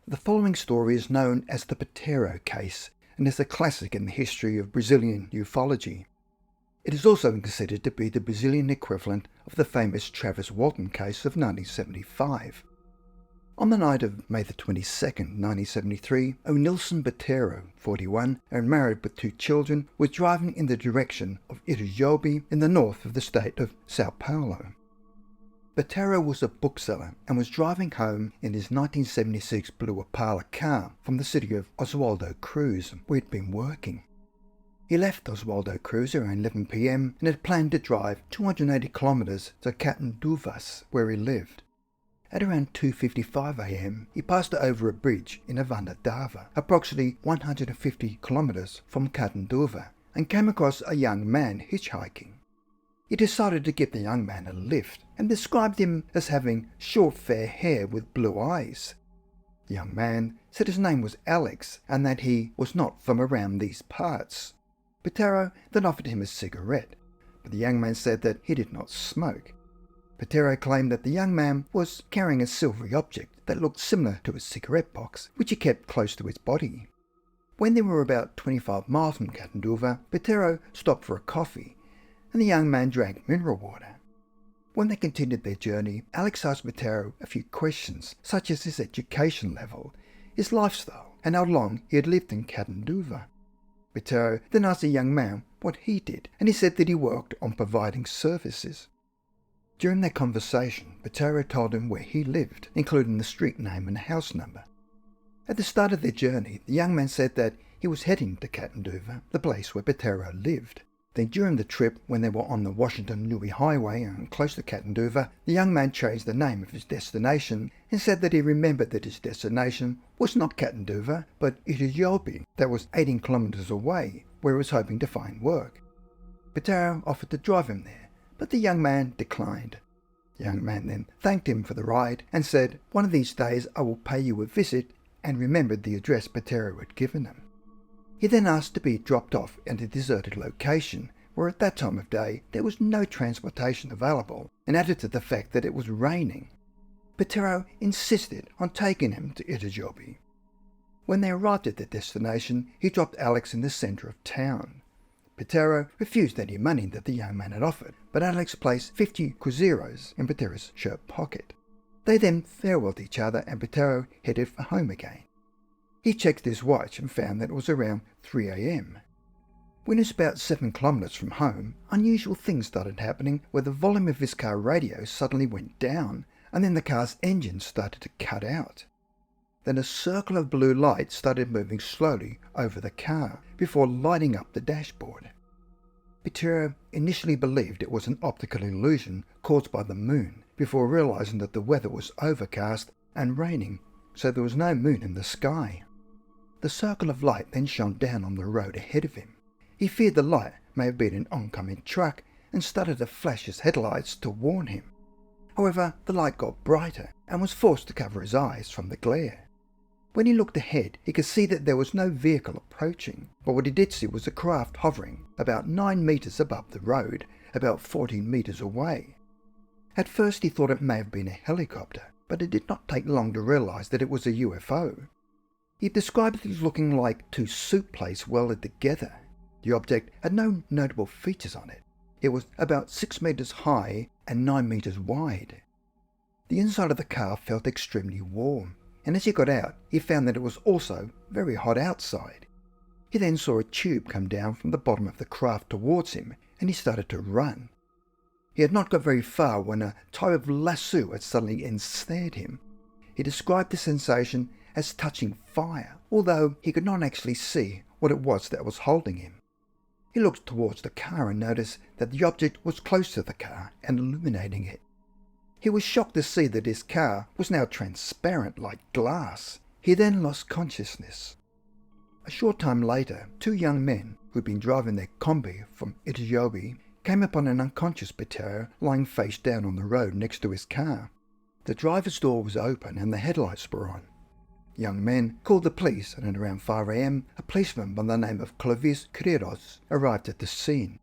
The following story is known as the Patéro Case and is a classic in the history of Brazilian ufology. It is also considered to be the Brazilian equivalent of the famous Travis Walton case of 1975. On the night of May the 22nd, 1973, O'Nilson Patéro, 41, and married with 2 children, was driving in the direction of Itajobi in the north of the state of Sao Paulo. Patéro was a bookseller and was driving home in his 1976 blue Opala car from the city of Oswaldo Cruz, where he'd been working. He left Oswaldo Cruz around 11 p.m. and had planned to drive 280 kilometres to Catanduvas, where he lived. At around 2:55 a.m, he passed over a bridge in Avandadava, approximately 150 kilometres from Catanduva, and came across a young man hitchhiking. He decided to give the young man a lift and described him as having short fair hair with blue eyes. The young man said his name was Alex and that he was not from around these parts. Patéro then offered him a cigarette, but the young man said that he did not smoke. Patéro claimed that the young man was carrying a silvery object that looked similar to a cigarette box, which he kept close to his body. When they were about 25 miles from Catanduva, Patéro stopped for a coffee, and the young man drank mineral water. When they continued their journey, Alex asked Patéro a few questions, such as his education level, his lifestyle, and how long he had lived in Catanduva. Patéro then asked the young man what he did, and he said that he worked on providing services. During their conversation, Patéro told him where he lived, including the street name and house number. At the start of their journey, the young man said that he was heading to Catanduva, the place where Patéro lived. Then during the trip, when they were on the Washington-Nui Highway and close to Catanduva, the young man changed the name of his destination and said that he remembered that his destination was not Catanduva, but Itajobi, that was 18 kilometres away, where he was hoping to find work. Patéro offered to drive him there, but the young man declined. The young man then thanked him for the ride and said, "One of these days I will pay you a visit," and remembered the address Patéro had given him. He then asked to be dropped off at a deserted location, where at that time of day there was no transportation available, and added to the fact that it was raining. Patéro insisted on taking him to Itajobi. When they arrived at their destination, he dropped Alex in the centre of town. Patéro refused any money that the young man had offered, but Alex placed 50 cruzeiros in Patéro's shirt pocket. They then farewelled each other and Patéro headed for home again. He checked his watch and found that it was around 3 a.m. When he was about 7 kilometres from home, unusual things started happening where the volume of his car radio suddenly went down and then the car's engine started to cut out. Then a circle of blue light started moving slowly over the car before lighting up the dashboard. Patéro initially believed it was an optical illusion caused by the moon before realising that the weather was overcast and raining, so there was no moon in the sky. The circle of light then shone down on the road ahead of him. He feared the light may have been an oncoming truck and started to flash his headlights to warn him. However, the light got brighter and was forced to cover his eyes from the glare. When he looked ahead, he could see that there was no vehicle approaching, but what he did see was a craft hovering about 9 metres above the road, about 14 metres away. At first he thought it may have been a helicopter, but it did not take long to realise that it was a UFO. He described it as looking like 2 soup plates welded together. The object had no notable features on it. It was about 6 metres high and 9 metres wide. The inside of the car felt extremely warm, and as he got out, he found that it was also very hot outside. He then saw a tube come down from the bottom of the craft towards him, and he started to run. He had not got very far when a type of lasso had suddenly ensnared him. He described the sensation as touching fire, although he could not actually see what it was that was holding him. He looked towards the car and noticed that the object was close to the car and illuminating it. He was shocked to see that his car was now transparent like glass. He then lost consciousness. A short time later, 2 young men who had been driving their combi from Itajobi came upon an unconscious Patéro lying face down on the road next to his car. The driver's door was open and the headlights were on. Young men called the police, and at around 5 a.m, a policeman by the name of Travis Walton arrived at the scene.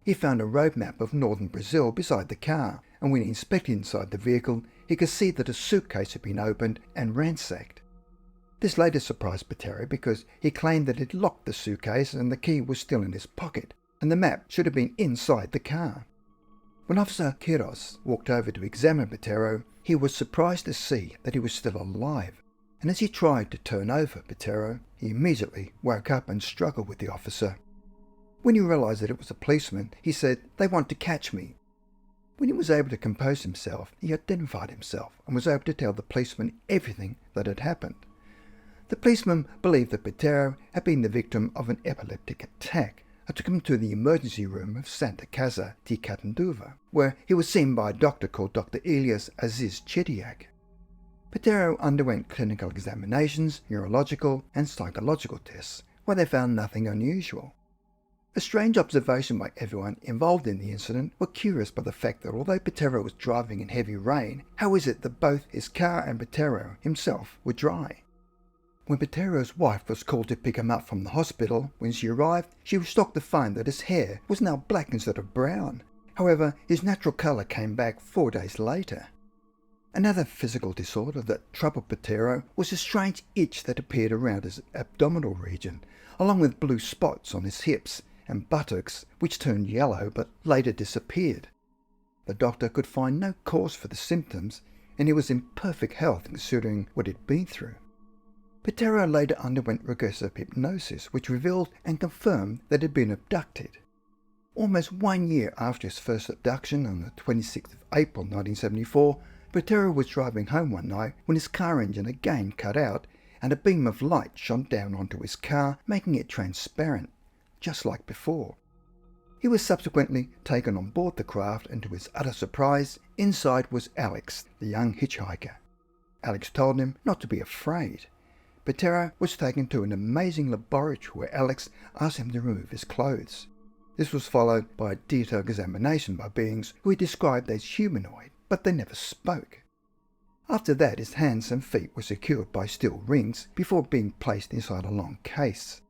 he found a road map of northern Brazil beside the car, and when he inspected inside the vehicle, he could see that a suitcase had been opened and ransacked. This later surprised Patéro because he claimed that he'd locked the suitcase and the key was still in his pocket, and the map should have been inside the car. When Officer Quiros walked over to examine Patéro, he was surprised to see that he was still alive, and as he tried to turn over Patéro, he immediately woke up and struggled with the officer. When he realised that it was a policeman, he said, "They want to catch me." When he was able to compose himself, he identified himself and was able to tell the policeman everything that had happened. The policeman believed that Patéro had been the victim of an epileptic attack and took him to the emergency room of Santa Casa de Catanduva, where he was seen by a doctor called Dr. Elias Aziz Chediak. Patéro underwent clinical examinations, neurological and psychological tests, where they found nothing unusual. A strange observation by everyone involved in the incident were curious by the fact that although Patéro was driving in heavy rain, how is it that both his car and Patéro himself were dry? When Patéro's wife was called to pick him up from the hospital, when she arrived, she was shocked to find that his hair was now black instead of brown. However, his natural colour came back 4 days later. Another physical disorder that troubled Patéro was a strange itch that appeared around his abdominal region, along with blue spots on his hips and buttocks which turned yellow but later disappeared. The doctor could find no cause for the symptoms, and he was in perfect health considering what he'd been through. Patéro later underwent regressive hypnosis, which revealed and confirmed that he'd been abducted. Almost 1 year after his first abduction, on the 26th of April 1974, Patéro was driving home one night when his car engine again cut out and a beam of light shone down onto his car, making it transparent, just like before. He was subsequently taken on board the craft, and to his utter surprise, inside was Alex, the young hitchhiker. Alex told him not to be afraid. Patéro was taken to an amazing laboratory where Alex asked him to remove his clothes. This was followed by a detailed examination by beings who he described as humanoid, but they never spoke. After that, his hands and feet were secured by steel rings before being placed inside a long case.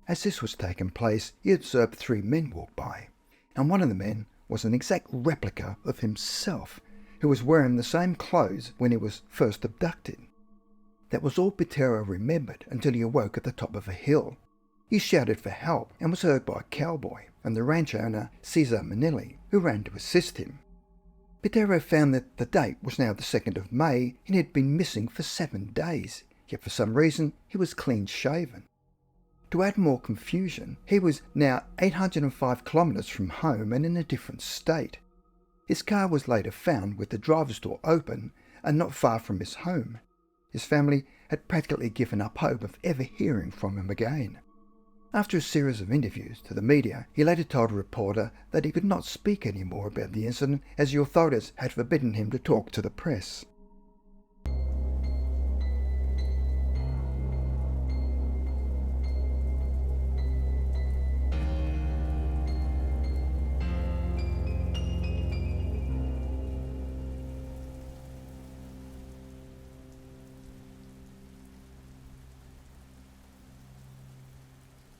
As this was taking place, he observed 3 men walk by, and one of the men was an exact replica of himself, who was wearing the same clothes when he was first abducted. That was all Patéro remembered until he awoke at the top of a hill. He shouted for help and was heard by a cowboy and the ranch owner Cesar Manilli, who ran to assist him. Patéro found that the date was now the 2nd of May and he had been missing for 7 days, yet for some reason he was clean-shaven. To add more confusion, he was now 805 kilometres from home and in a different state. His car was later found with the driver's door open and not far from his home. His family had practically given up hope of ever hearing from him again. After a series of interviews to the media, he later told a reporter that he could not speak anymore about the incident as the authorities had forbidden him to talk to the press.